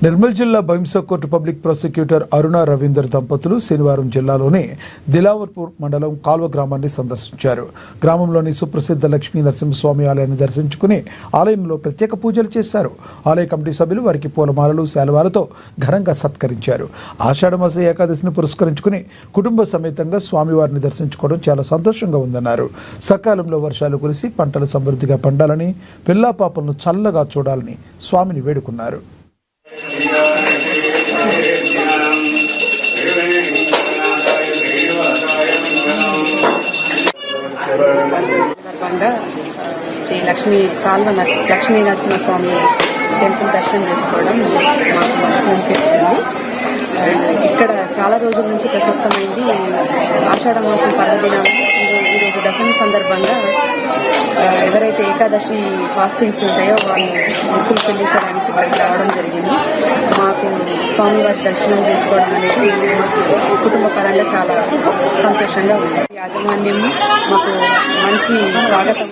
నిర్మల్ జిల్లా Bhainsa court public prosecutor అరుణ రవీందర్ దంపతులు శనివారం జిల్లాలోని దిలావర్పూర్ మండలం కాల్వ గ్రామాన్ని సందర్శించారు. గ్రామంలోని సుప్రసిద్ధ లక్ష్మీ నరసింహస్వామి ఆలయాన్ని దర్శించుకుని ఆలయంలో ప్రత్యేక పూజలు చేశారు. ఆలయ కమిటీ సభ్యులు వారికి పూలమాలలు శాలువాలతో ఘనంగా సత్కరించారు. ఆషాఢమాస ఏకాదశిని పురస్కరించుకుని కుటుంబ సమేతంగా స్వామివారిని దర్శించుకోవడం చాలా సంతోషంగా ఉందన్నారు. సకాలంలో వర్షాలు కురిసి పంటలు సమృద్ధిగా పండాలని, పిల్లా పాపలను చల్లగా చూడాలని స్వామిని వేడుకున్నారు. శ్రీ లక్ష్మీ నరసింహస్వామి టెంపుల్ దర్శనం చేసుకోవడం మాకు మంచి అనిపిస్తుంది. ఇక్కడ చాలా రోజుల నుంచి ప్రశస్తమైంది. ఆషాఢ మాసం పర్వదినాలు ఈరోజు దశమి సందర్భంగా ఎవరైతే ఏకాదశి ఫాస్టింగ్స్ ఉంటాయో వాళ్ళు మొక్కులు చెల్లించడానికి ఇక్కడికి రావడం జరిగింది. మాకు స్వామివారి దర్శనం చేసుకోవడం అనేది మాకు కుటుంబ పరంగా చాలా సంతోషంగా ఉంది. యాజమాన్యం మాకు మంచి స్వాగతం